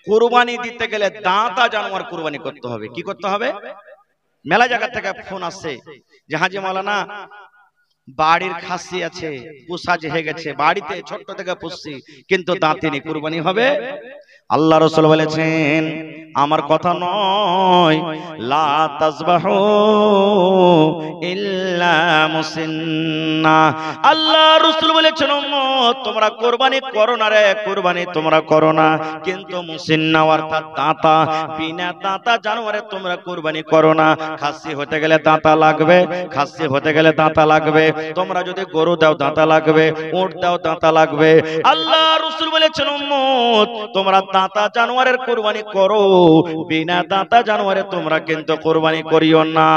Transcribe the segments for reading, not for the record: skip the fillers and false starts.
কুরবানি দিতে গেলে দাঁতা জানোয়ার কুরবানি করতে হবে। কি করতে হবে? মেলা জায়গা থেকে ফোন আসছে যে হাজি মাওলানা বাড়ির খাসি আছে, পোষা যে হয়ে গেছে, বাড়িতে ছোট্ট থেকে পুষছি কিন্তু দাঁতিনি, কুরবানি হবে? আল্লাহ রাসূল বলেছেন আমার কথা নয়, লা তাজবাহু ইল্লা মুসিন্না। আল্লাহ রাসূল বলেছেন উম্মত তোমরা কুরবানি করো না রে, কুরবানি তোমরা করো না, কিন্তু মুসিন্না অর্থাৎ দাঁতা, বিনা দাঁতা জানোয়ারে তোমরা কুরবানি করো না। খাসি হতে গেলে দাঁতা লাগবে, খাসি হতে গেলে দাঁতা লাগবে। তোমরা যদি গরু দাও দাঁতা লাগবে, উট দাও দাঁতা লাগবে। আল্লাহ রাসূল বলেছেন উম্মত তোমরা দাঁতা জানোয়ারের কুরবানি করো, বিনা দাঁতা জানোয়ারে তোমরা কিন্তু কুরবানি করিও না।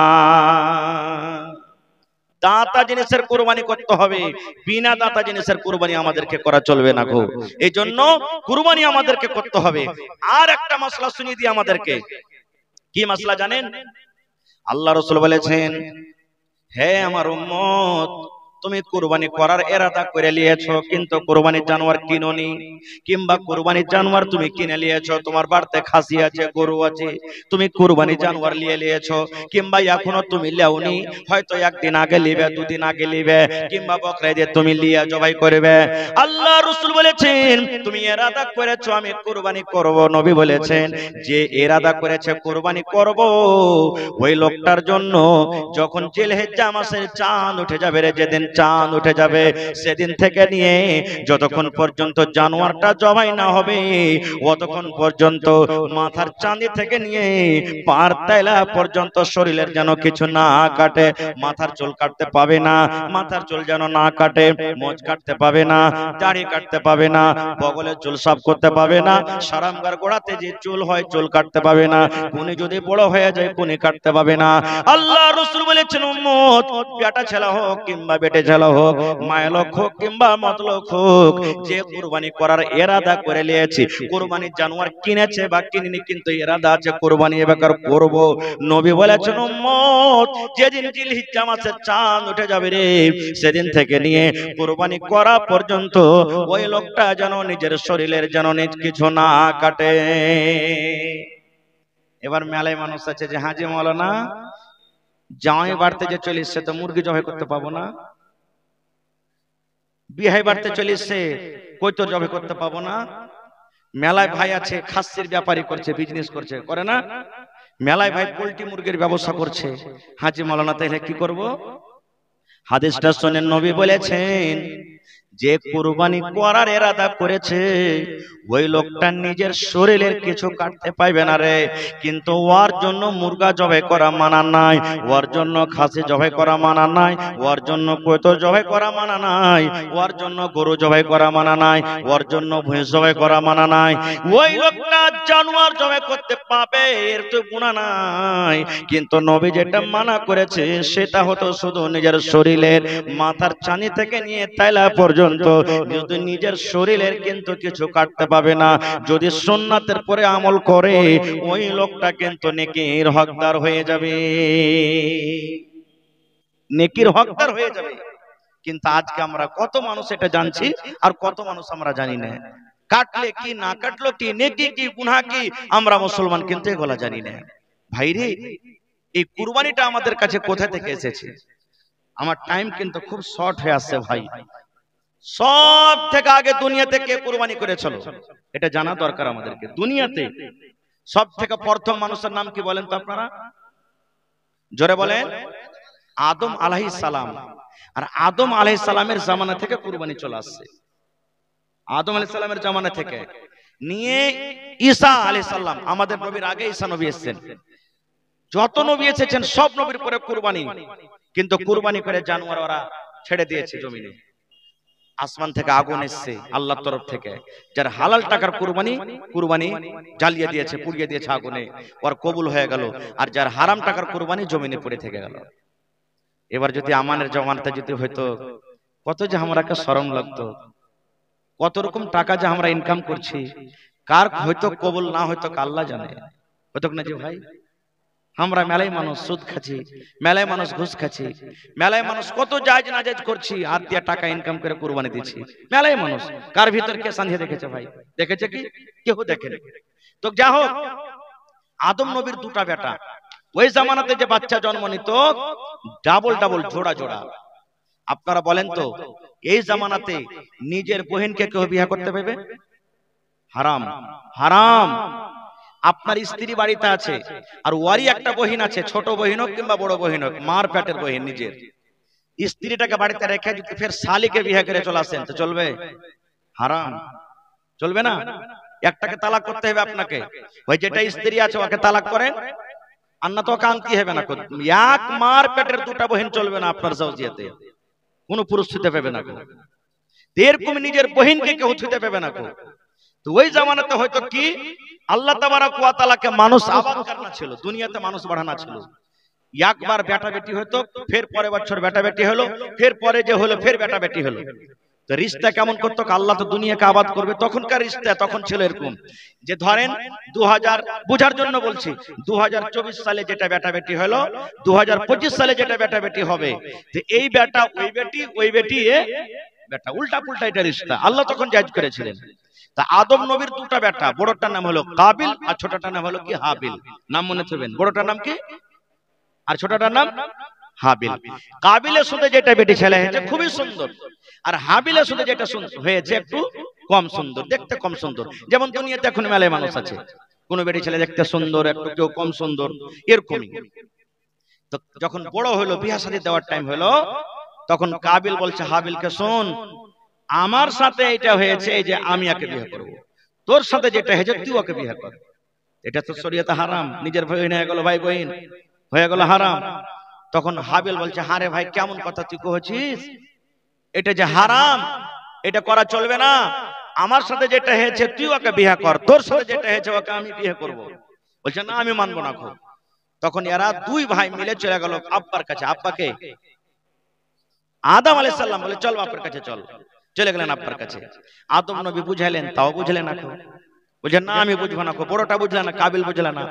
দাঁতা জিনিসের কুরবানি করতে হবে, বিনা দাঁতা জিনিসের কুরবানি আমাদেরকে করা চলবে না গো। এই জন্য কুরবানি আমাদেরকে করতে হবে। আর একটা মাসলা শুনিয়ে দিই আমাদেরকে। কি মাসলা জানেন? আল্লাহ রাসূল বলেছেন হে আমার উম্মত তুমি কুরবানি করার ইরাদা করে নিয়েছো কিন্তু কুরবানির জানোয়ার কিনোনি, কিংবা কুরবানির জানোয়ার তুমি কিনে নিয়েছো, তোমার বাড়িতে খাসি আছে, গরু আছে, তুমি কুরবানির জানোয়ার নিয়ে নিয়েছো, কিংবা এখনো তুমি লেওনি, হয়তো একদিন আগে লিবে, দুদিন আগে লিবে, কিংবা বকরা ঈদে তুমি লিয়া জবাই করবে। আল্লাহ রাসূল বলেছেন তুমি ইরাদা করেছো আমি কুরবানি করব। নবী বলেছেন যে ইরাদা করেছে কুরবানি করব ওই লোকটার জন্য যখন জিলহিজ্জা মাসের চাঁদ উঠে যাবে রে, যেদিন চাঁদ উঠে যাবে সেদিন থেকে নিয়ে যতক্ষণ পর্যন্ত জানোয়ারটা জবাই না হবে ততক্ষণ পর্যন্ত মাথার চাঁদি থেকে নিয়ে পার তাইলা পর্যন্ত শরীরের যেন কিছু না কাটে, মাথার চুল কাটতে পাবে না, মাথার চুল যেন না কাটে, মোজ কাটতে পাবে না, দাড়ি কাটতে পাবে না, বগলের চুল সাফ করতে পাবে না, সারামগার গোড়াতে যে চুল হয় চুল কাটতে পাবে না, কুনি যদি বড় হয়ে যায় কুনি কাটতে পাবে না। আল্লাহ রাসূল বলেছেন উম্মত বেটা ছেলে হোক কিংবা বেটে ছেলে হোক, মায়ের লোক হোক কিংবা মতলোক হোক, যে কুরবানি করার ইরাদা করে নিয়েছে, কুরবানির জানোয়ার কিনেছে বা কিনেনি কিন্তু ইরাদা আছে কুরবানি এবার করব, নবী বলেছেন উম্মত যেদিন জিলহিজ্জা মাসের চাঁদ উঠে যাবে রে সেদিন থেকে নিয়ে কুরবানি করা পর্যন্ত ওই লোকটা যেন নিজের শরীরের যেন নিজ কিছু না কাটে। এবার মেলায় মানুষ আছে যে হাজি মাওলানা জামাই বাড়তে যে চলে এসছে তো মুরগি জবাই করতে পাবো না, বিয়ে বাড়তে চলে এসছে কৈতর জবাই করতে পাবো না। মেলায় ভাই আছে খাসির ব্যাপারী করছে, বিজনেস করছে, করে না? মেলায় ভাই পোল্ট্রি মুরগির ব্যবসা করছে, হাজি মাওলানা তাইলে কি করব? হাদিসটা শুনেন নবী বলেছেন যে কুরবানি করার ইরাদা করেছে ওই লোকটা নিজের শরীরের কিছু কাটতে পাইবে না রে, কিন্তু ওর জন্য মুরগা জবাই করা মানা নাই, ওর জন্য খাসি জবাই করা মানা নাই, ওর জন্য কৈতর জবাই করা মানা নাই, ওর জন্য গরু জবাই করা মানা নাই, ওর জন্য ভৈঁস জবাই করা মানা নাই। ওই লোকটা জানোয়ার জবাই করতে পাবে, এর তো গুনাহ নাই, কিন্তু নবী যেটা মানা করেছে সেটা হতো শুধু নিজের শরীরের মাথার চানি থেকে নিয়ে তাইলা পর্যন্ত যদি নিজের শরীরের কিন্তু কিছু কাটতে পাবে না। যদি সুন্নাতের পরে আমল করে ওই লোকটা কিন্তু নেকির হকদার হয়ে যাবে, নেকির হকদার হয়ে যাবে। কিন্তু আজকে আমরা কত মানুষ এটা জানছি আর কত মানুষ আমরা জানি না। কাটলে কি না কাটলো কি, নেকি কি গুনাহ কি, আমরা মুসলমান কিন্তু এগুলো জানি না। ভাইরে এই কুরবানিটা আমাদের কাছে কোথা থেকে এসেছে? আমার টাইম কিন্তু খুব শর্ট হয়ে আসছে ভাই। সব থেকে আগে দুনিয়াতে কে কুরবানি করেছিল এটা জানা দরকার আমাদেরকে। দুনিয়াতে সব থেকে প্রথম মানুষের নাম কি বলেন তো আপনারা? জোরে বলেন। আদম আলাইহিস সালাম। আর আদম আলাইহিস সালামের জামানা থেকে কুরবানি চলে আসছে। আদম আলাইহিস সালামের জামানা থেকে নিয়ে ঈসা আলাইহিস সালাম, আমাদের নবীর আগে ঈসা নবী এসেছেন, যত নবী এসেছেন সব নবীর পরে কুরবানি, কিন্তু কুরবানি করে জানোয়ার ওরা ছেড়ে দিয়েছে জমিনে। আসমান থেকে আগুন এসেছে আল্লাহর তরফ থেকে, যার হালাল টাকার কুরবানি, কুরবানি জ্বালিয়ে দিয়েছে, পুড়িয়ে দিয়েছে আগুনে, ওর কবুল হয়ে গেল। আর যার হারাম টাকার কুরবানি জমিনে পড়ে থেকে গেল। এবার যদি আমানের জমানতে যদি হয়তো কত যে আমরাকে শরম লাগতো, কত রকম টাকা যে আমরা ইনকাম করছি, কার হয়তো কবুল না হয়তো আল্লাহ জানে, হয়তো না যে ভাই আমরা মেলায় মানুষ সুদ খাচ্ছি, মেলায় মানুষ ঘুষ খাচ্ছি, মেলায় মানুষ কত জায়েজ নাজায়েজ করছি, আর দিয়া টাকা ইনকাম করে কুরবানি দিচ্ছি। মেলায় মানুষ কার ভিতর কে সান্ধিয়ে দেখেছে ভাই? দেখেছে কি? কেউ দেখেনি। তো যা হোক, আদম নবীর দুটা বেটা, ওই জামানাতে যে বাচ্চা জন্ম নিত ডাবল ডাবল জোড়া জোড়া। আপনারা বলেন তো, এই জামানাতে নিজের বহিনকে কেউ বিয়ে করতে পারবে? হারাম, হারাম। আপনার স্ত্রী বাড়িতে আছে, আর ওয়ারি একটা বহিন আছে, ছোট বহিন হোক কিংবা বড় বহিন হোক, মার পেটের বহিন, নিজের স্ত্রীটাকে বাড়িতে রেখে যদি ফের শালিকে বিয়ে করে চলে আসেন তো চলবে? হারাম, চলবে না। একটাকে তালাক করতে হবে আপনাকে, ওই যেটা স্ত্রী আছে ওকে তালাক করেন, আর না তো ওকে আনতে হবে না। এক মার পেটের দুটা বহিন চলবে না আপনার জাওজিয়াতে, কোনো পুরুষ ছুতে পাবে না। এরকম নিজের বহিনকে কেউ ছুতে পাবে না। তো ওই জামানাতে হয়তো কি আল্লাহ তাবারক ওয়া তাআলাকে মানুষ আবাদ করনা ছিল, দুনিয়াতে মানুষ বাড়ানো ছিল। একবার বেটা বেটি হতো, ফের পরের বছর বেটা বেটি হলো, ফের পরে যে হলো ফের বেটা বেটি হলো। তো রিশতা কেমন করতো? আল্লাহ তো দুনিয়াকে আবাদ করবে, তখনকার রিশতা তখন ছিল এরকম যে ধরেন 2000, বুঝার জন্য বলছি, 2024 সালে যেটা বেটা বেটি হলো, 2025 সালে যেটা বেটা বেটি হবে, তো এই বেটা ওই বেটি, ওই বেটি এ বেটা, উল্টা পুল্টা এটা রিশতা আল্লাহ তখন জায়েজ করেছিলেন। তা আদম নবীর দুটা বেটা, বড়টার নাম হলো কাবিল আর ছোটটার নাম হলো কি হাবিল। নাম মনে থাকবেন, বড়টার নাম কি আর ছোটটার নাম হাবিল। কাবিলের সাথে যেটা বেটি ছেলে হয়েছে খুবই সুন্দর, আর হাবিলের সাথে যেটা হয়েছে একটু কম সুন্দর, দেখতে কম সুন্দর। যেমন দুনিয়াতে এখন মেলায় মানুষ আছে, কোন বেটি ছেলে দেখতে সুন্দর, একটু কেউ কম সুন্দর, এরকমই। তো যখন বড় হলো, বিয়ে শাদী দেওয়ার টাইম হলো, তখন কাবিল বলছে হাবিলকে, শোন, আমার সাথে এটা হয়েছে যে আমি একে বিয়ে করব, তোর সাথে যেটা হয়েছে তুই ওকে বিয়ে কর। এটা তো শরীয়তে হারাম, নিজের বহিন হয়ে গেল, ভাই বহিন হয়ে গেল হারাম। তখন হাবিল বলছে, হারে ভাই কেমন কথা তুই কহছিস, এটা যে হারাম, এটা করা চলবে না। আমার সাথে যেটা হয়েছে তুই ওকে বিয়ে কর, তোর সাথে যেটা হয়েছে ওকে আমি বিয়ে করব। বলছে না, আমি মানবো না। তখন এরা দুই ভাই মিলে চলে গেল আব্বার কাছে। আব্বাকে আদম আলাইহিস সালাম বলে, চল বাপের কাছে চল। চলে গেলেন আব্বার কাছে। আদম নবী বুঝাইলেন, তাও বুঝলেন না। বলছেন না, আমি বুঝবো না। বড়টা বুঝলে না, কাবিল বুঝলে না।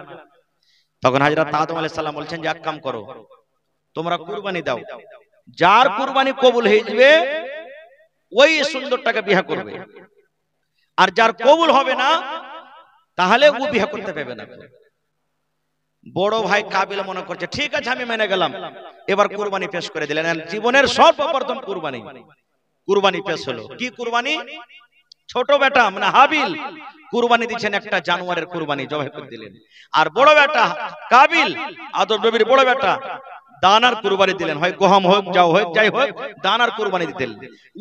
তখন হযরত আদম আলাইহিস সালাম বলছেন যে এক কাম করো, তোমরা কুরবানি দাও, যার কুরবানি কবুল হয়ে যাবে ওই সুন্দরটাকে বিয়ে করবে, আর যার কবুল হবে না তাহলে ও বিয়ে করতে পারবে না। বড় ভাই কাবিল মনে করছে ঠিক আছে আমি মেনে গেলাম, এবার কুরবানি পেশ করে দিলেন। জীবনের সর্বপ্রথম কুরবানি পেশ হলো। কি কুরবানি? ছোট বেটা মানে হাবিল কুরবানি দিচ্ছেন একটা জানোয়ারের কুরবানি জবাই করে দিলেন, আর বড় বেটা কাবিল, আদম নবীর বড় বেটা, দানার কুরবানি দিলেন। হয় গহম হোক, যাও হোক, যাই হোক, দানার কুরবানি দিতেন।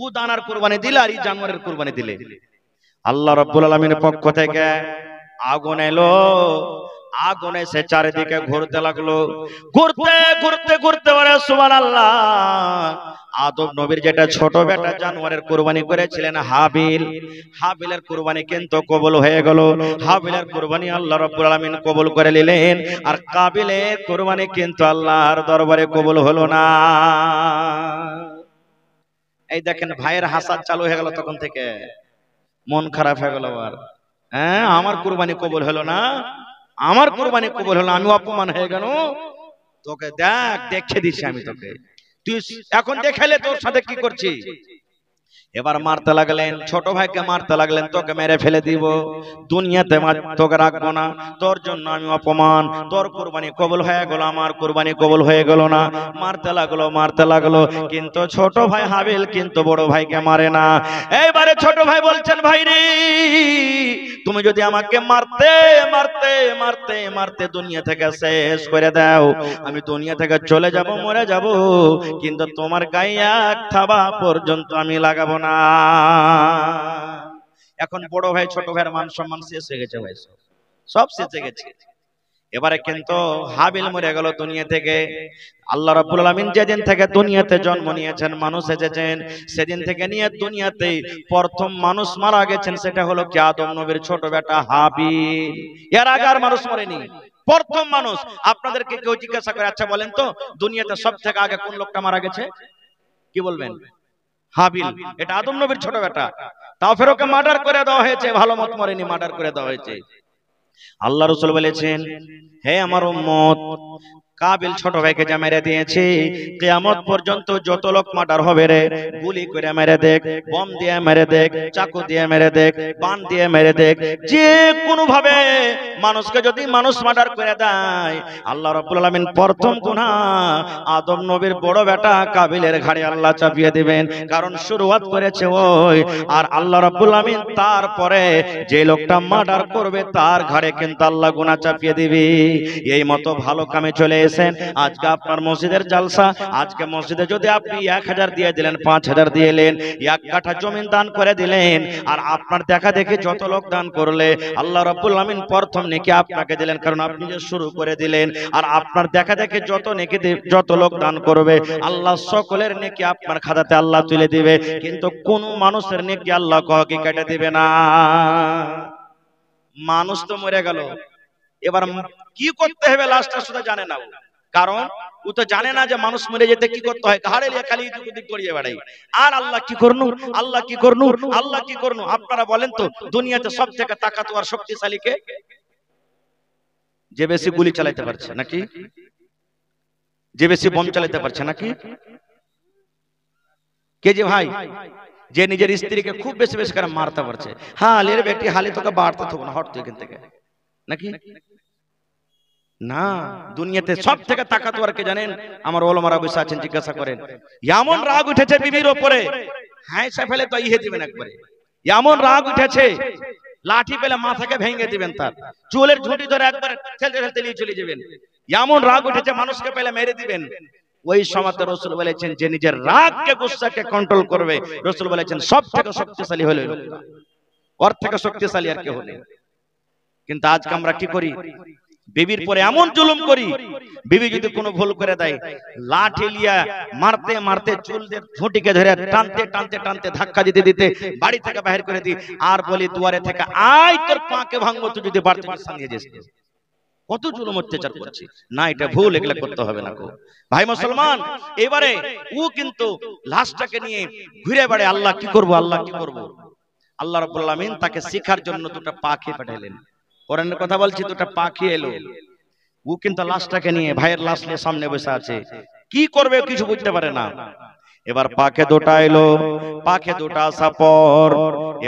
ও দানার কুরবানি দিল, আর এই জানোয়ারের কুরবানি দিলে। আল্লাহ রাব্বুল আলামিনের পক্ষ থেকে আগুন এলো। আগুন এসে চারিদিকে ঘুরতে লাগলো, ঘুরতে ঘুরতে ঘুরতে বলে সুবহানাল্লাহ, আদম নবীর যেটা ছোট বেটা জানোয়ারের কুরবানি করেছিলেন হাবিল, হাবিলের কুরবানি কিন্তু কবুল হয়ে গেল। হাবিলের কুরবানি আল্লাহ রাব্বুল আলামিন কবুল করে নিলেন, আর কাবিলের কুরবানি কিন্তু আল্লাহর দরবারে কবুল হলো না। এই দেখেন ভাইয়ের হাসাদ চালু হয়ে গেল, তখন থেকে মন খারাপ হয়ে গেল। আর হ্যাঁ, আমার কুরবানি কবুল হলো না, আমার কুরবানি কবুল হলো, আমি অপমান হয়ে গেল। তোকে দেখ, দেখে দিচ্ছি আমি তোকে, তুই এখন দেখাইলে তোর সাথে কি করছি। এবার মারতে লাগলেন, ছোট ভাইকে মারতে লাগলেন, তোকে মেরে ফেলে দিব, দুনিয়াতে তোকে রাখবো না, তোর জন্য আমি অপমান, তোর কুরবানি কবুল হয়ে গেল, আমার কুরবানি কবুল হয়ে গেল না। মারতে লাগলো, মারতে লাগলো, কিন্তু ছোট ভাই হাবিল কিন্তু বড় ভাইকে মারে না। এইবারে ছোট ভাই বলছেন, ভাই রে, তুমি যদি আমাকে মারতে মারতে মারতে মারতে দুনিয়া থেকে শেষ করে দাও, আমি দুনিয়া থেকে চলে যাব, মরে যাব, কিন্তু তোমার গায়ে এক থাবা পর্যন্ত আমি লাগাবো না। এখন বড় ভাই ছোট ভাইয়ের মান সম্মান শেষ হয়ে গেছে, ভাই সব শেষ হয়ে গেছে। এবারে কিন্তু হাবিল মরে গেল দুনিয়া থেকে। আল্লাহ রাব্বুল আলামিন যেদিন থেকে দুনিয়াতে জন্ম নিয়েছেন, মানুষ এসেছেন, সেদিন থেকে নিয়ে দুনিয়াতে প্রথম মানুষ মারা গেছেন, সেটা হলো কি আদম নবীর ছোট বেটা হাবিল। এর আগে আর মানুষ মরেনি, প্রথম মানুষ। আপনাদেরকে কেউ জিজ্ঞাসা করে, আচ্ছা বলেন তো দুনিয়াতে সব থেকে আগে কোন লোকটা মারা গেছে? কি বলবেন? হাবিল। এটা আদম নবীর ছোট বেটা, তাও ফের ওকে মার্ডার করে দেওয়া হয়েছে, ভালো মত মরেনি, মার্ডার করে দেওয়া হয়েছে। আল্লাহ রাসূল বলেছেন, হে আমার উম্মত, কাবিল ছোট ভাইকে যা মেরে দিয়েছে, কিয়ামত পর্যন্ত যত লোক মার্ডার হবে রে, গুলি করে মেরে দেখ, বম দিয়ে মেরে দেখ, চাকু দিয়ে মেরে দেখ, বান দিয়ে মেরে দেখ, যে কোনো ভাবে মানুষকে যদি মানুষ মার্ডার করে দেয়, আল্লাহ রাব্বুল আলামিন প্রথম গুনাহ আদম নবীর বড় বেটা কাবিলের ঘাড়ে আল্লাহ চাপিয়ে দিবেন। কারণ শুরুয়াত করেছে ওই, আর আল্লাহ রাব্বুল আলামিন তারপরে যে লোকটা মার্ডার করবে তার ঘাড়ে কিন্তু আল্লাহ গুনাহ চাপিয়ে দিবে। এই মতো ভালো কামে চলে এসেন। আজকে আপনার মসজিদের জালসা, আজকে মসজিদে যদি আপনি 1000 দিয়ে দিলেন, 5000 দিয়ে এলেন, 1 কাঠা জমিন দান করে দিলেন, আর আপনার দেখা দেখে যত লোক দান করলে আল্লাহ রাব্বুল আমিন প্রথম নেকি আপনাকে দিলেন, কারণ আপনি যে শুরু করে দিলেন। আর আপনার দেখা দেখে যত নেকি যত লোক দান করবে আল্লাহ সকলের নেকি আপনার খাতাতে আল্লাহ তুলে দিবে, কিন্তু কোন মানুষের নেকি আল্লাহ কাউকে কেটে দিবে না। মানুষ তো মরে গেল, এবার কি করতে হবে লাশটা শুধু জানে না, কারণ ও তো জানে না যে মানুষ মরে যেতে কি করতে হয়, ঘাড়ে লিয়ে খালি এদিক ওদিক করিয়ে বেড়াই। আর আল্লাহ কি করনু, আল্লাহ কি করনু, আল্লাহ কি করনু। আপনারা বলেন তো, দুনিয়াতে সব থেকে তাকাতওয়ার শক্তিশালী কে? যে বেশি গুলি চালাতে পারছে নাকি? যে বেশি বম চালাতে পারছে নাকি? কে যে ভাই যে নিজের স্ত্রীকে খুব বেশি বেশি করে মারতে পারছে? হ্যাঁ লের বেটি, হালে তোকে বাড়তে থাকো না, হট এখান থেকে নাকি? না, দুনিয়াতে সব থেকে তাকাতওয়ার কে জানেন? আমার ওলামারা বসে আছেন, জিজ্ঞাসা করেন। এমন রাগ উঠেছে বিবির উপরে, হাইসা ফেলে তো ইহে দিবেন একবারে। এমন রাগ উঠেছে, লাঠি পেলে মাথাকে ভেঙে দিবেন, তার চুলের ঝুঁটি ধরে একবার ঠেলতে ঠেলতে নিয়ে চলে যাবেন। এমন রাগ উঠেছে মানুষকে পেলে মেরে দিবেন। ওই সময় রাসূল বলেছেন, যে নিজের রাগকে গুসাকে কন্ট্রোল করবে, রাসূল বলেছেন সব থেকে শক্তিশালী হলো লোকটা, ওর থেকে শক্তিশালী আর কেউ নেই। কিন্তু আজকে আমরা কি করি? বিবির পরে এমন জুলুম করি, বিবি যদি কোনো ভুল করে দেয়, লাঠি লিয়া মারতে মারতে চুলদের ঝুঁটিকে ধরে টানতে টানতে টানতে ধাক্কা দিতে দিতে বাড়ি থেকে বাইরে করে দিই, আর বলি দুয়ারে থেকে আয় তোর পাকে ভাঙবো, তুই যদি বাড়তে সঙ্গে যাস। কত জুলুম অত্যাচার করছি না, এটা ভুল, এগুলা করতে হবে না গো ভাই মুসলমান। এবারে ও কিন্তু লাশটাকে নিয়ে ঘুরে বেড়ে, আল্লাহ কি করব, আল্লাহ কি করব। আল্লাহ রাব্বুল আলামিন তাকে শিখার জন্য দুটো পাখি পাঠালেন। কোরআনের কথা বলছি, দুটো পাখি এলো। ও কিন্তু লাশটাকে নিয়ে, ভাইয়ের লাশ নিয়ে সামনে বসে আছে, কি করবে কিছু বুঝতে পারে না। এবার পাখে দুটা এলো, পাখে দুটা আসা পর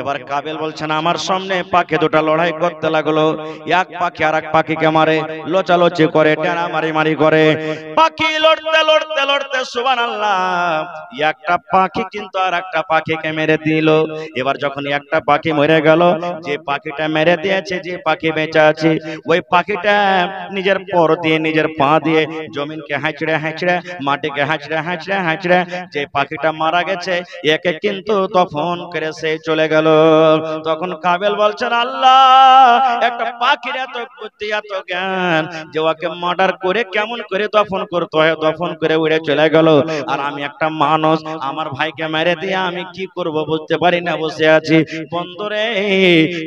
এবার কাবিল বলছেন, আমার সামনে পাখে দুটা লড়াই করতে লাগলো। এক পাখি আর এক পাখিকে মারে, লোচালোচি করে, টানা মারি মারি করে। পাখি লড়তে লড়তে লড়তে সুবহানাল্লাহ, একটা পাখি কিন্তু আর একটা পাখিকে মেরে দিল। এবার যখন একটা পাখি মরে গেল, যে পাখিটা মেরে দিয়েছে, যে পাখি বেঁচে আছে, ওই পাখিটা নিজের পর দিয়ে, নিজের পা দিয়ে জমিনকে হাঁচড়ে হাঁচড়ে, মাটিকে হাঁচড়ে হাঁচড়ে হাঁচড়ে, যে পাখিটা মারা গেছে একে কিন্তু দফন করে সে চলে গেল। তখন কাবিল বলছেন, আল্লাহ, একটা পাখির এত বুদ্ধি এত জ্ঞান যে ওকে মার্ডার করে কেমন করে দফন করতে হয়, দফন করে উড়ে চলে গেল। আর আমি একটা মানুষ, আমার ভাইকে মেরে দিয়ে আমি কি করব বুঝতে পারি না, বসে আছি বন্দরে।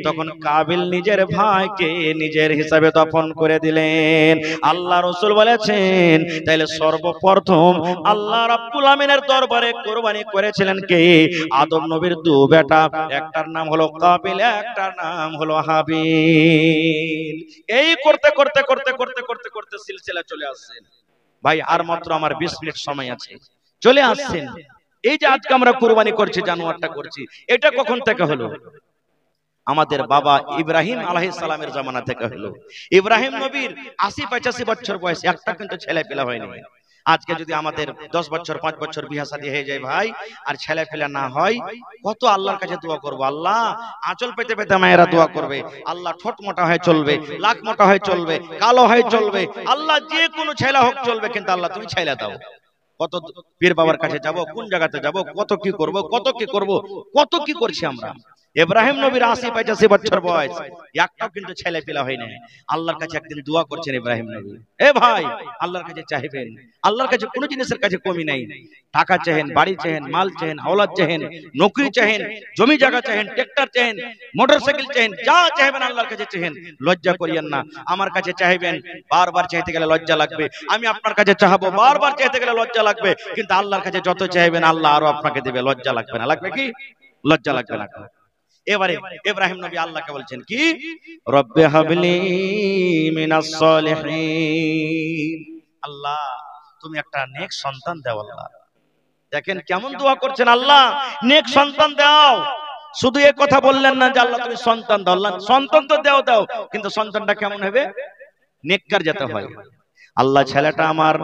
তখন কাবিল নিজের ভাইকে নিজের হিসাবে দফন করে দিলেন। আল্লাহ রাসূল বলেছেন, তাইলে সর্বপ্রথম আল্লাহ রাব্বুল আমিনের দরবারে কুরবানি করেছিলেন কে? আদম নবীর দু বেটা, একটার নাম হলো কাবিল, একটার নাম হলো হাবিল। এই করতে করতে করতে করতে করতে করতে সিলসিলা চলে আসছেন। ভাই আর মাত্র আমার 20 মিনিট সময় আছে, চলে আসছেন। এই যে আজকে আমরা কুরবানি করছি, জানোয়ারটা করছি, এটা কখন থেকে হলো? আমাদের বাবা ইব্রাহিম আলাইহিস সালামের জামানা থেকে হলো। ইব্রাহিম নবীর 80-85 বছর বয়স, একটা কিন্তু ছেলে পেলা হয়নি। আজকে যদি আমাদের 10 বছর 5 বছর বিয়ে শাদী হয়ে যায় ভাই, আর ছেলে পেলা না হয়, কত আল্লাহর কাছে দোয়া করব। আল্লাহ আঁচল পেতে পেতে মায়েরা দোয়া করবে, আল্লাহ ঠোঁট মোটা হয়ে চলবে, লাক মোটা হয়ে চলবে, কালো হয়ে চলবে, আল্লাহ যে কোনো ছেলে হোক চলবে, কিন্তু আল্লাহ তুমি ছেলে দাও। কত পীর বাবার কাছে যাব, কোন জায়গাতে যাব, কত কি করব, কত কি করব, কত কি করছি আমরা। ইব্রাহিম নবীর 80-85 বছর বয়স, একটাও কিন্তু ছেলে পেলা হয় না। আল্লাহর কাছে একদিন দোয়া করছেন ইব্রাহিম নবী। এ ভাই, আল্লাহর কাছে চাইবেন, আল্লাহর কাছে কোনো জিনিসের কাছে কমি নাই। টাকা চাহেন, বাড়ি চাহেন, মাল চাহেন, আওলাদ চাহেন, নকরি চাহেন, জমি জায়গা চাহেন, ট্রাক্টর চাহেন, মোটরসাইকেল চাহেন, যা চাইবেন আল্লাহর কাছে চাহেন, লজ্জা করিয়েন না। আমার কাছে চাইবেন, বারবার চাইতে গেলে লজ্জা লাগবে। আমি আপনার কাছে চাহাবো, বারবার চাইতে গেলে লজ্জা লাগবে। কিন্তু আল্লাহর কাছে যত চাইবেন আল্লাহ আরো আপনাকে দেবে, লজ্জা লাগবে না। লাগবে কি? লজ্জা লাগবে না। এবারে ইব্রাহিম নবী আল্লাহকে বলছেন কি, রব্বে হাবলি মিনাস সলিহিন, আল্লাহ তুমি একটা নেক সন্তান দাও আল্লাহ। দেখেন কেমন দোয়া করছেন, আল্লাহ নেক সন্তান দাও। শুধু এই কথা বললেন না যে আল্লাহ তুমি সন্তান দাও, আল্লাহ সন্তান তো দাও দাও, কিন্তু সন্তানটা কেমন হবে, নেককার যেতে হয়। আল্লাহ ছেলেটা আমার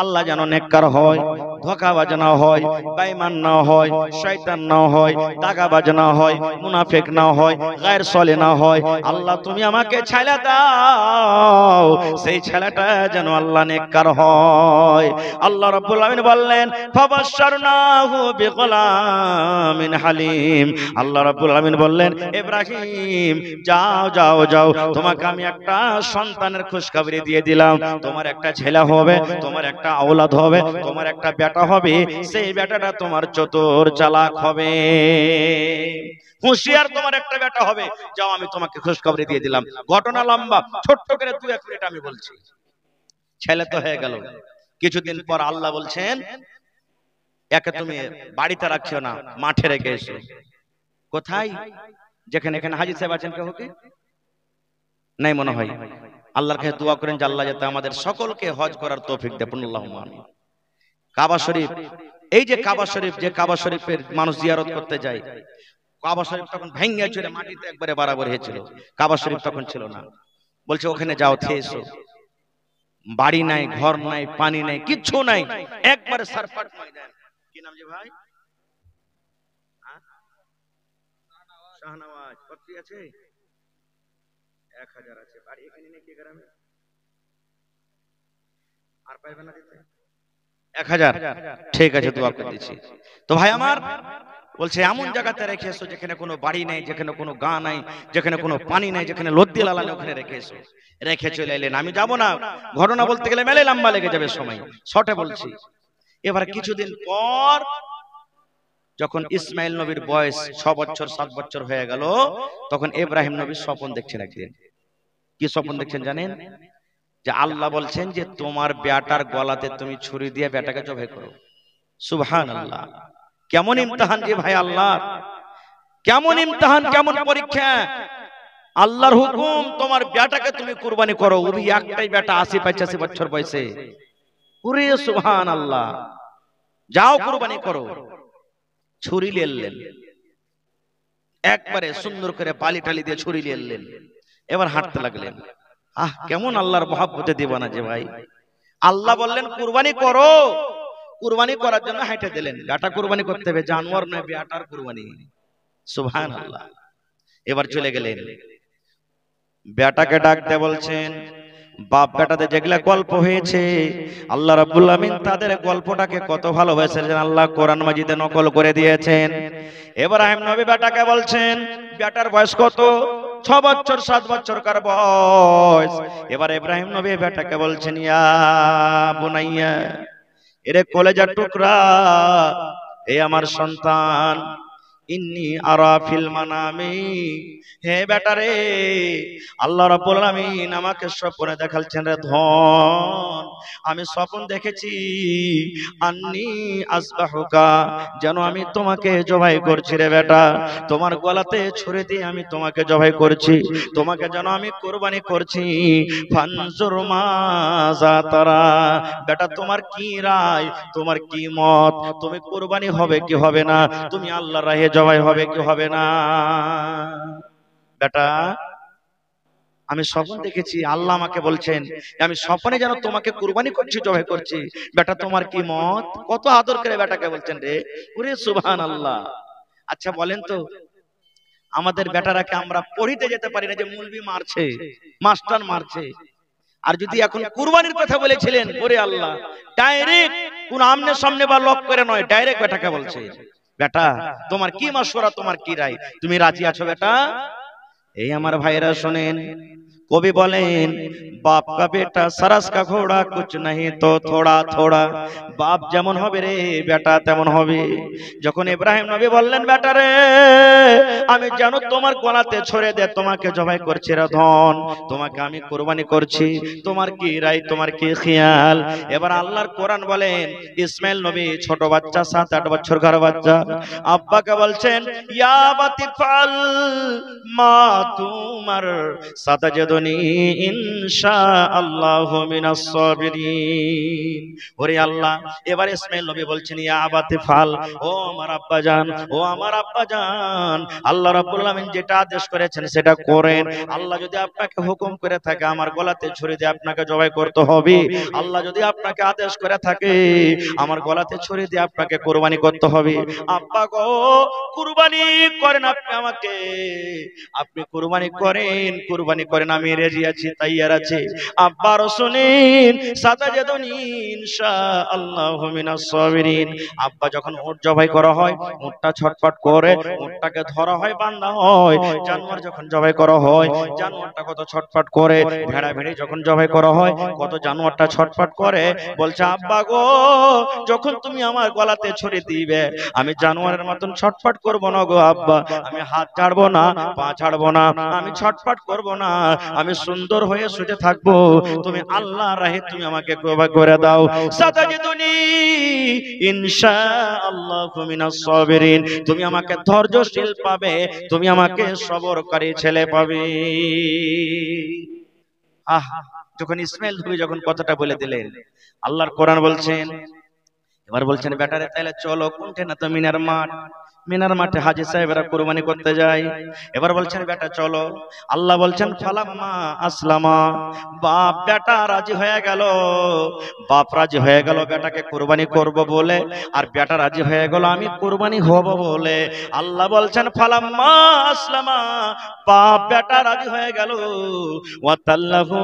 আল্লাহ যেন নেককার হয়, ধোঁকাবাজ না হয়, বেঈমান না হয়, শয়তান না হয়, দাগাবাজ না হয়, মুনাফিক না হয়, গায়র সলে না হয়। আল্লাহ তুমি আমাকে ছেলে দাও, সেই ছেলেটা যেন আল্লাহ নেককার হয়। আল্লাহ রাব্বুল আলামিন বললেন ফাবাশশারনাহু বিগুলামিন হালিম। আল্লাহ রাব্বুল আলামিন বললেন ইব্রাহিম যাও যাও যাও, তোমাকে আমি একটা সন্তানের খুশখবরি দিয়ে দিলাম। তোমার একটা ছেলে হবে, তোমার একটা আওলাদ হবে, তোমার একটা বেটা হবে। সেই বেটাটা তোমার চতুর চালাক হবে, হুঁশিয়ার তোমার একটা বেটা হবে। যাও আমি তোমাকে খুশখবরি দিয়ে দিলাম। ঘটনা লম্বা, ছোট্ট করে 2-1 মিনিট আমি বলছি। ছেলে তো হয়ে গেল। কিছুদিন পর আল্লাহ বলছেন একে তুমি বাড়িতে রাখিও না, মাঠে রেখে এসো। কোথায়? যেখানে এখানে হাজী সাহেব আছেন কেউ কি নাই মনে হয়? আল্লাহর কাছে দোয়া করেন যে আল্লাহ যাতে আমাদের সকলকে হজ করার তৌফিক দেন, আল্লাহুম্মা আমিন। কাবা শরীফ, এই যে কাবা শরীফ, যে কাবা শরীফের মানুষ জিয়ারত করতে যায়, কাবা শরীফ তখন ভেঙে চলে মাটিতে একবারে বরাবর হয়েছিল। কাবা শরীফ তখন ছিল না। বলছে ওখানে যাও, খেয়ে এসো। বাড়ি নাই, ঘর নাই, পানি নাই, কিচ্ছু নাই, একবারে সারপাট ময়দান। কি নাম যে ভাই? শাহনওয়াজ। কত আছে? 1000 আছে। বাড়ি এখানে নাকি গ্রামে? আর পাইবে না দিতে 1000? ঠিক আছে, দোয়া করে দিচ্ছি। তো ভাই আমার বলছে এমন জায়গাতে রেখে এসো যেখানে কোনো বাড়ি নাই, যেখানে কোনো গা নাই, যেখানে কোনো পানি নাই, যেখানে লদ্দি লালা নেই, ওখানে রেখে এসো। রেখে চলে এলেন। আমি যাব না, ঘটনা বলতে গেলে মেলে লম্বা লেগে যাবে সময়, শর্টে বলছি। এবার কিছুদিন পর যখন ইসমাইল নবীর বয়স 6 বছর 7 বছর হয়ে গেল, তখন ইব্রাহিম নবীর স্বপ্ন দেখছেন একদিন। কি স্বপ্ন দেখছেন জানেন? যে আল্লাহ বলছেন যে তোমার বেটার গলাতে তুমি ছুরি দিয়ে বেটাকে জবাই করো। সুবহানাল্লাহ। কেমন ইমতিহান যে ভাই আল্লাহ, কেমন ইমতিহান, কেমন পরীক্ষা। আল্লাহর হুকুম তোমার বেটাকে তুমি কুরবানি করো। ওই একটাই বেটা 80-85 বছর বয়সে। ওরে সুবহানাল্লাহ, যাও কুরবানি করো। ছুরি নিলেন, একবারে সুন্দর করে পালি টালি দিয়ে ছুরি নিলেন। এবার হাঁটতে লাগলেন। আহ কেমন আল্লাহর মহব্বতে দিবানা যে ভাই। আল্লাহ বললেন কুরবানি করো, কুরবানি করার জন্য হেঁটে দিলেন। বেটা কুরবানি করতে হবে, জানোয়ার নয়, বেটার কুরবানি। সুবহানাল্লাহ। এবার চলে গেলেন, বেটাকে ডাকতে বলছেন। বাপ বেটাতে যেগুলা গল্প হয়েছে আল্লাহ রাব্বুল আমিন তাদের গল্পটাকে কত ভালোবাসেন আল্লাহ কোরআন মাজিদে নকল করে দিয়েছেন। ইব্রাহিম নবী বেটাকে বলছেন, বেটার বয়স কত? 6 বছর 7 বছর কার বয়স। এবার ইব্রাহিম নবী বেটাকে বলছেন ইয়া বুনাইয়া, এরে কলেজার টুকরা, এ আমার সন্তান, ইন্নী আরা ফিল মানামি, হে বেটা রে, আল্লাহ রাব্বুল আমিন আমাকে স্বপ্নে দেখাচ্ছেন রে ধন, আমি স্বপ্ন দেখেছি আন্নী আসবাহুকা, যেন আমি তোমাকে জবাই করছি রে বেটা। তোমার গলাতে ছুরি দিয়ে আমি তোমাকে জবাই করছি, তোমাকে যেন আমি কুরবানি করছি। ফানজুর মাজা তারা, বেটা তোমার কি রায়, তোমার কি মত, তুমি কুরবানি হবে কি হবে না, তুমি আল্লাহর রাহে জবাই হবে কি হবে না? বেটা আমি স্বপ্ন দেখেছি, আল্লাহ আমাকে বলছেন আমি স্বপ্নে যেন তোমাকে কুরবানি করছি, জবাই করছি। বেটা তোমার কি মত? কত আদর করে বেটাকে বলছেন রে। ওরে সুবহানাল্লাহ। আচ্ছা বলেন তো, আমাদের বেটারাকে আমরা পড়িতে যেতে পারি না যে মুলবি মারছে, মাস্টার মারছে। আর যদি এখন কুরবানির কথা বলেছিলেন, ওরে আল্লাহ, ডাইরেক্ট কোন আমনে সামনে বা লক করে নয়, ডাইরেক্ট বেটাকে বলছে বেটা তোমার কি মাশওয়ারা, তোমার কি রায়, তুমি রাজি আছো বেটা? এই আমার ভাইরা শোনেন, কবি বলেন বাপ কা বেটা সারাস কা ঘোড়া কুছ নাহি তো থোড়া থোড়া, বাপ যেমন হবে রে বেটা তেমন হবে। যখন ইব্রাহিম নবী বললেন বেটা রে আমি যেন তোমার গলাতে ছড়ে দে তোমাকে জবাই করছি রে ধন, তোমাকে আমি কুরবানি করছি, তোমার কি রায় তোমার কি খেয়াল। এবার আল্লাহর কোরআন বলেন ইসমাইল নবী ছোট বাচ্চা 7-8 বছরকার বাচ্চা আব্বাকে বলছেন ইয়া বাতি ফাল মা তুমার সাতাজদুনি ইনশাআল্লাহু মিনাস সাবিরিন। ওরে আল্লাহ, এবার ইসমাইল নবী বলছেন ইয়া আবাতি ফাল, ও আমার আব্বা জান, ও আমার আব্বা জান, আল্লাহ রাব্বুল আলামিন যেটা আদেশ করেছেন সেটা করেন। আল্লাহ যদি আপনাকে হুকুম করে থাকে আমার গলাতে ছুরি দিয়ে আপনাকে জবাই করতে হবে, আল্লাহ যদি আপনাকে আদেশ করে থাকে আমার গলাতে ছুরি দিয়ে আপনাকে কুরবানি করতে হবে। আব্বা গো কুরবানি করেন আপনি আমাকে, আপনি কুরবানি করেন, কুরবানি করেন, আমি রাজি আছি, তৈয়ার আছি। আব্বার শুনেন সাতাজাদুনি ইনশাআল্লাহু মিনাস সাবিরিন। আব্বা যখন উট জবাই করা হয় উটটা ছটফট করে, উটটাকে ধরা হয় বাঁধা হয়। জানোয়ার যখন জবাই করা হয় জানোয়ারটা কত ছটফট করে, ভেড়া ভেড়ি যখন জবাই করা হয় কত জানোয়ারটা ছটফট করে। বলছে আব্বা গো যখন তুমি আমার গলাতে ছুরি দিবে আমি জানোয়ারের মতন ছটফট করব না গো আব্বা, আমি হাত ছাড়বো না, পা ছাড়বো না, আমি ছটফট করব না, আমি সুন্দর হয়ে শুতে থাকবো। তুমি আল্লাহ রাহে তুমি আমাকে কবা করে দাও, সাতাজিদুনি ইনশাআল্লাহু মিনাস সাবিরিন, তুমি আমাকে ধৈর্যশীল পাবে, তুমি আমাকে সবরকারী ছেলে পাবে। যখন ইসমাইল নবী যখন কথাটা বলে দিলেন আল্লাহর কোরআন বলছেন, এবার বলছেন বেটারে তাইলে চলো কোনটা না তো মিনার মাঠ, মিনার মাঠে হাজী সাহেবরা কুরবানি করতে যায়। এবার বলছেন বেটা চলো, আল্লাহ বলছেন ফালাম্মা আসলামা, বাপ বেটা রাজি হয়ে গেল, বাপ রাজি হয়ে গেল বেটাকে কুরবানি করব বলে, আর বেটা রাজি হয়ে গেল আমি কুরবানি হব বলে। আল্লাহ বলছেন ফালাম্মা আসলামা, বাপ বেটা রাজি হয়ে গেল, ওয়াতাল্লাহু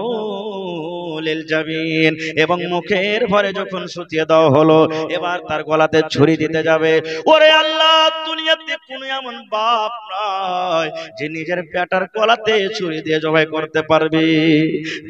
লিল জাবিন, এবং মুখের ভরে যখন শুতিয়ে দেওয়া হলো এবার তার গলাতে ছুরি দিতে যাবে। ওরে আল্লাহ, দুনিয়াতে কোন এমন বাপ নাই যে নিজের বেটার গলাতে ছুরি দিয়ে জবাই করতে পারবে।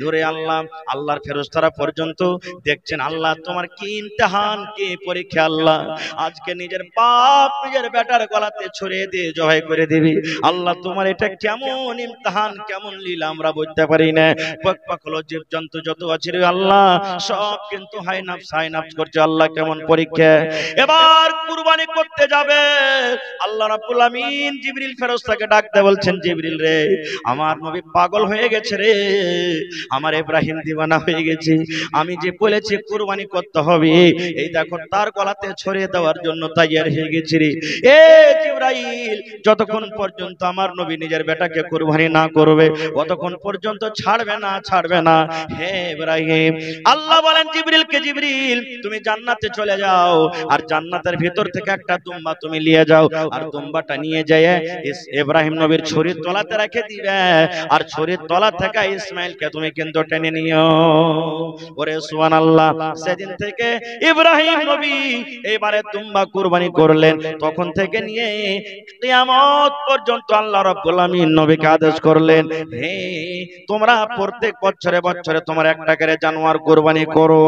ধরে আল্লাহ, আল্লাহর ফেরেশতারা পর্যন্ত দেখছেন আল্লাহ তোমার কি ইমতিহান, কি পরীক্ষা আল্লাহ, আজকে নিজের বাপ নিজের বেটার গলাতে ছুরি দিয়ে জবাই করে দিবি। আল্লাহ তোমার এটা কেমন ইমতিহান, কেমন লীলা আমরা বুঝতে পারি না। পাক হলো জীবজন্তু যত আছে রে আল্লাহ সব কিন্তু হাই নাফস করছে। আল্লাহ কেমন পরীক্ষা। এবার কুরবানি করতে যাবে আল্লাহ রাব্বুল আমিন জিবরিল ফেরেশতাকে ডাকতে বলছেন, জিবরিল রে আমার নবী পাগল হয়ে গেছে রে, আমার ইব্রাহিম দিওয়ানা হয়ে গেছে, আমি যে বলেছি কুরবানি করতে হবে এই দেখো তার গলাতে ছড়িয়ে দেওয়ার জন্য তৈয়ার হয়ে গেছে রে। এ জিবরাইল, যতক্ষণ পর্যন্ত আমার নবী নিজের বেটাকে কুরবানি না করবে ততক্ষণ পর্যন্ত ছাড়বে না, ছাড়বে না। হে ইব্রাহিম, আল্লাহ বলেন জিবরিলকে, জিবরিল তুমি জান্নাতে চলে যাও আর জান্নাতের ভিতর থেকে একটা দুম্বা তুমি নিয়ে যাও, আর দুম্বাটা নিয়ে যায় ইব্রাহিম নবীর ছুরির তলাতে রেখে দিবে, আর ছুরির তলা থেকে ইসমাইলকে তুমি কিন্তু টেনে নিও। ওরে সুবহানাল্লাহ। সেদিন থেকে ইব্রাহিম নবী এবারে দুম্বা কুরবানি করলেন, তখন থেকে নিয়ে কিয়ামত পর্যন্ত আল্লাহ রাব্বুল আমিন নবীকে আদেশ করলেন, হে তোমরা প্রত্যেক বছরে বছরে তোমার একটা করে জানোয়ার কুরবানি করো,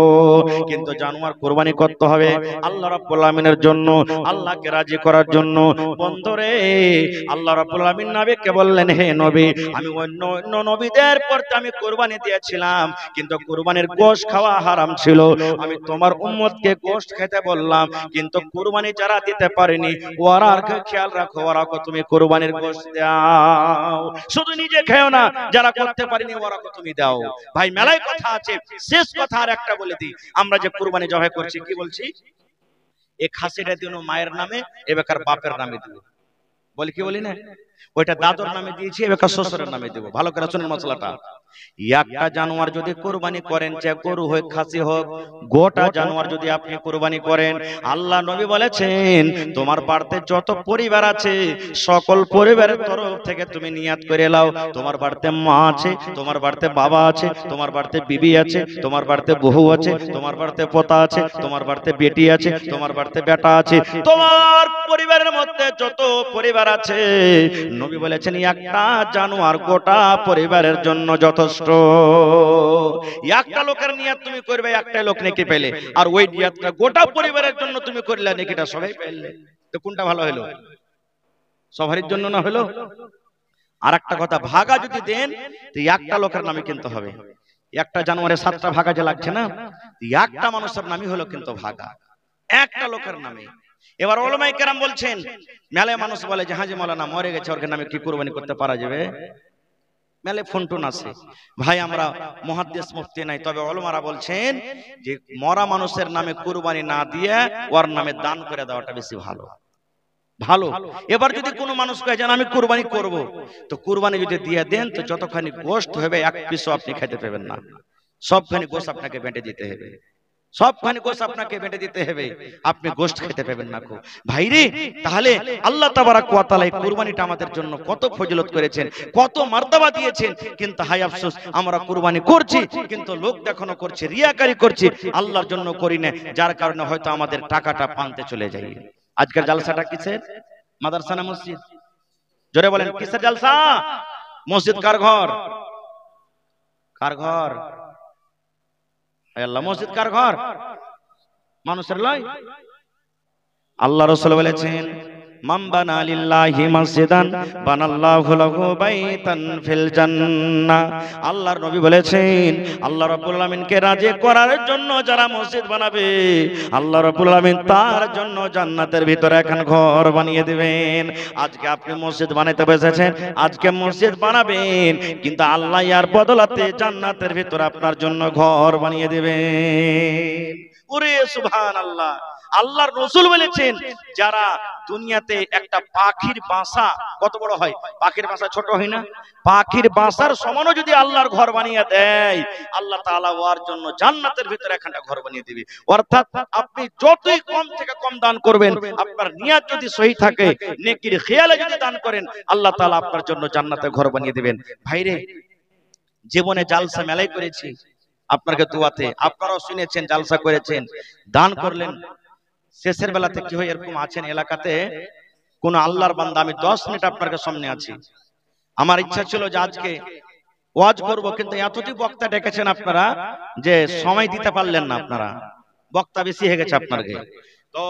কিন্তু জানোয়ার কুরবানি করতে হবে আল্লাহ রাব্বুল আমিনের জন্য, আল্লাহকে রাজি করার জন্য। বন্ধুরে, আল্লাহ রাব্বুল আমিন নবীকে বললেন, হে নবী আমি অন্য অন্য নবীদের পরতে আমি কুরবানি দিয়েছিলাম কিন্তু কুরবানির গোশত খাওয়া হারাম ছিল, আমি তোমার উম্মতকে গোশত খেতে বললাম, কিন্তু কুরবানি যারা দিতে পারেনি ওরা খেয়াল রাখো, ওরা তুমি কুরবানির গোশত দাও, শুধু নিজে খেও না, যারা করতে পারেনি ওরা তুমি দাও। ভাই মেলায় কথা আছে, শেষ কথা আর একটা বলে দিই, আমরা যে কুরবানি জবাই করছি কি বলছি, এই খাসিটা দিন মায়ের নামে এবার বাপের নামে দিব, বলি কি বলি না, ওইটা দাদুর নামে দিয়েছি এবার শ্বশুরের নামে দেব। ভালো করে শুনুন মশলাটা, একটা জানোয়ার যদি কুরবানি করেন, যে গরু হোক খাসি হোক, গোটা জানোয়ার যদি আপনি কুরবানি করেন, আল্লাহ নবী বলেছেন তোমার বাড়িতে যত পরিবার আছে সকল পরিবারের তরফ থেকে তুমি নিয়াত করে নাও, তোমার বাড়িতে মা আছে, তোমার বাড়িতে বাবা আছে, তোমার বাড়িতে বিবি আছে, তোমার বাড়িতে বহু আছে, তোমার বাড়িতে পোতা আছে, তোমার বাড়িতে বেটি আছে, তোমার বাড়িতে বেটা আছে, তোমার পরিবারের মধ্যে যত পরিবার আছে নবী বলেছেন একটা জানোয়ার গোটা পরিবারের জন্য যথেষ্ট। যথেষ্ট। একটা লোকের নিয়ত তুমি করবে, একটা লোক নেকি পেলে, আর ওই নিয়তটা গোটা পরিবারের জন্য তুমি করলে, নেকিটা সবাই পেলে। তো কোনটা ভালো হলো? সবারই জন্য না হলো? আর একটা কথা, ভাগা যদি দেন তো একটা লোকের নামে কিনতে হবে। একটা জানুয়ারি 7টা ভাগা যে লাগছে না, একটা মানুষের নামই হলো কিন্তু ভাগা, একটা লোকের নামে। এবার ওলামায়ে কেরাম বলছেন, মেলে মানুষ বলে যে হাজি মাওলানা মরে গেছে, ওর নামে কি কুরবানি করতে পারা যাবে? মেলে ফোনটুন আছে ভাই, আমরা মুহাদ্দিস মুফতি নাই, তবে ওলামারা বলছেন যে মরা মানুষের নামে কুরবানি না দিয়ে ওর নামে দান করে দেওয়াটা বেশি ভালো। ভালো। এবার যদি কোনো মানুষ কয়ে যান আমি কুরবানি করব, তো কুরবানি যদি দিয়ে দেন তো যতখানি গোশত হবে এক পিসও আপনি খেতে পাবেন না, সবখানি গোশত আপনাকে বেঁটে দিতে হবে, সবখানি গোশত আপনাকে বেঁটে দিতে হবে, আপনি গোশত খেতে পাবেন না। ভাইরে, তাহলে আল্লাহ তাবারাক ওয়া তাআলা এই কুরবানিটা আমাদের জন্য কত ফজিলত করেছেন, কত মার্তবা দিয়েছেন। কিন্তু হায় আফসোস, আমরা কুরবানি করছি কিন্তু লোক দেখানো করছে, রিয়াকারি করছি, আল্লাহর জন্য করি না, যার কারণে হয়তো আমাদের টাকাটা পান্তে চলে যায়। আজকের জালসাটা কিসের? মাদ্রাসা না মসজিদ? জোরে বলেন, কিসের জালসা? মসজিদ কার ঘর? কার ঘর? আল্লাহ, মসজিদ কার ঘর? মানুষের লয়। আল্লাহ রাসূল বলেছেন, মান বানা লিল্লাহি মসজিদান বানাল্লাহু লাহু বাইতান ফিল জান্নাহ। আল্লাহর নবী বলেছেন, আল্লাহ রাব্বুল আলামিনকে রাজি করার জন্য যারা মসজিদ বানাবে, আল্লাহ রাব্বুল আলামিন তার জন্য জান্নাতের ভিতরে একখান ঘর বানিয়ে দিবেন। আজকে আপনি মসজিদ বানাইতে বসেছেন, আজকে মসজিদ বানাবেন, কিন্তু আল্লাহ ইয়ার বদলাতে জান্নাতের ভিতরে আপনার জন্য ঘর বানিয়ে দিবেন। ওরে সুবহানাল্লাহ। আল্লাহর রাসূল বলেছেন, যারা দুনিয়াতে একটা পাখির বাসা কত বড় হয়, পাখির বাসা ছোট হয় না, পাখির বাসার সমানও যদি আল্লাহর ঘর বানিয়ে দেয়, আল্লাহ তাআলা ওর জন্য জান্নাতের ভিতরে একটা ঘর বানিয়ে দিবে। অর্থাৎ আপনি যতই কম থেকে কম দান করবেন, আপনার নিয়ত যদি সহি থাকে, নেকির খেয়ালে যদি দান করেন, আল্লাহ তাআলা আপনার জন্য জান্নাতে ঘর বানিয়ে দিবেন। ভাইরে, জীবনে জালসা মেলাই করেছি, আপনাকে দোয়াতে আপনারাও শুনেছেন, জালসা করেছেন, দান করলেন, শেষের বেলাতে কি হয়, এরকম আছেন এলাকাতে কোন আল্লাহর বান্দা, আমি 10 মিনিট আপনাদের সামনে আছি, আমার ইচ্ছা ছিল যে আজকে ওয়াজ করব, কিন্তু এতটি বক্তা ডেকেছেন আপনারা যে সময় দিতে পারলেন না, আপনারা বক্তা বেশি হয়ে গেছে আপনাকে। তো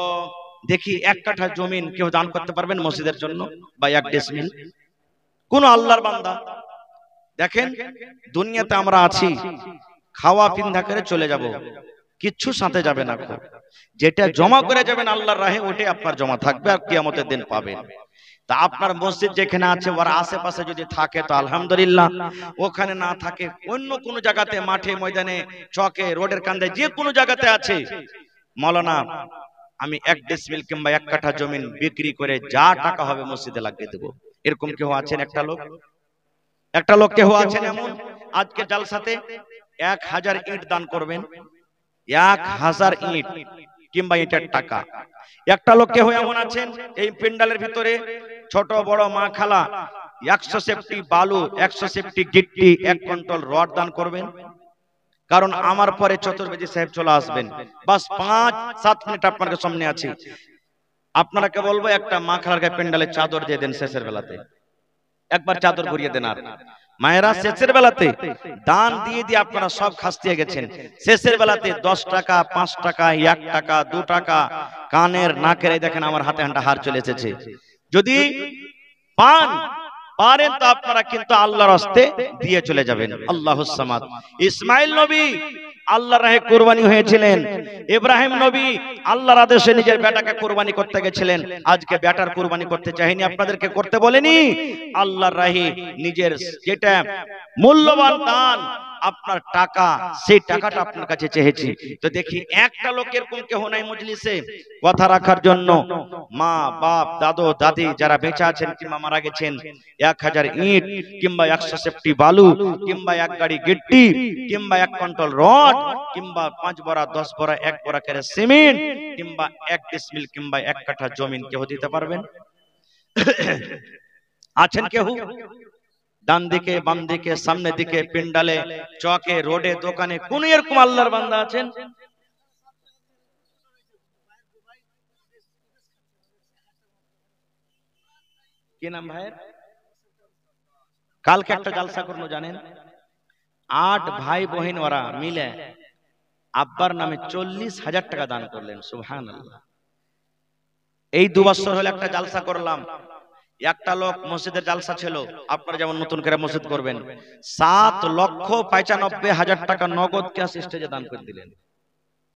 দেখি 1 কাঠা জমিন কেউ দান করতে পারবেন মসজিদের জন্য, বা 1 ডেসিমিল? কোন আল্লাহর বান্দা? দেখেন, দুনিয়াতে আমরা আছি, খাওয়া পিন্ধা করে চলে যাব, কিচ্ছু সাথে যাবে না। যেটা জমা করে যাবেন আল্লাহর রাহে, ওটাই আপনার জমা থাকবে আর কিয়ামতের দিন পাবেন। তা আপনার মসজিদ যেখানে আছে ওর আশেপাশে যদি থাকে তো আলহামদুলিল্লাহ, ওখানে না থাকে অন্য কোন জায়গাতে, মাঠে ময়দানে, চকে, রোডের কান্দে, যে কোনো জায়গাতে আছে, মাওলানা আমি 1 ডেসিমিল কিংবা 1 কাঠা জমিন বিক্রি করে যা টাকা হবে মসজিদে লাগিয়ে দেব, এরকম কেউ আছেন? একটা লোক, একটা লোক কেউ আছেন এমন? আজকে জালসাতে 1000 ইট দান করবেন, 1000 ইট কিংবা ইটের টাকা। একটা লোক কেউ এমন আছেন এই পেন্ডালের ভিতরে, ছোট বড় মা খালা, 100 সেফটি বালু, 100 সেফটি গিট্টি, 1 কুইন্টাল রড দান করবেন? কারণ আমার পরে চতুর্বেদী সাহেব চলে আসবেন, বাস 5-7 মিনিট আপনাদের সামনে আছে। আপনাকে বলবো একটা মা খালার গায়ে পেন্ডালের চাদর দিয়ে দেন, শেষের বেলাতে একবার চাদর ঘুরিয়ে দেন। আর মায়েরা, শেষের বেলাতে দান দিয়ে দিয়ে আপনারা সব খাসিয়ে গেছেন, শেষের বেলাতে 10 টাকা, 5 টাকা, 1 টাকা, 2 টাকা, কানের নাকের, দেখেন আমার হাতে হাঁটা হার চলে এসেছে, যদি পারেন তো আপনারা কিন্তু আল্লাহর রাস্তে দিয়ে চলে যাবেন। আল্লাহুস সামাদ। ইসমাইল নবী আল্লাহর রাহে কুরবানি হয়েছিলেন, ইব্রাহিম নবী আল্লাহর আদেশে নিজের বেটাকে কুরবানি করতে গেছিলেন, আজকে বেটার কুরবানি করতে চাইনি, আপনাদেরকে করতে বলেনি, আল্লাহর রাহে নিজের যেটা মূল্যবান দান, আপনার টাকা, সেই টাকাটা আপনার কাছে চেয়েছি। তো দেখি একটা লোক এরকম কেউ নাই মজলিসে কথা রাখার জন্য, মা বাপ দাদু দাদি যারা বেঁচে আছেন কিংবা মারা গেছেন, 1000 ইট কিংবা 100 সেফটি বালু কিংবা 1 গাড়ি গিট্টি কিংবা 1 কুইন্টাল রড কিংবা 5 বড়া 10 বড়া 1 বড়া করে সিমেন্ট কিংবা 1 ডিসমিল কিংবা 1 কাঠা জমিন কেউ দিতে পারবেন? আছেন কেউ? ডান দিকে, বাম দিকে, সামনে দিকে, পিন্ডালে, চকে, রোডে, দোকানে, কোন এরকম আল্লাহর বান্দা আছেন? কি নাম ভাইয়ের? কালকে একটা জালসা করলো জানেন, 8 ভাই বহিন ওরা মিলে আব্বার নামে 40,000 টাকা দান করলেন। সুবহানাল্লাহ। এই 2 বছর হলো একটা জালসা করলাম, একটা লোক মসজিদের জালসা ছিল, আপনারা যেমন নতুন করে মসজিদ করবেন, 7,95,000 টাকা নগদ ক্যাশ স্টেজে দান করে দিলেন।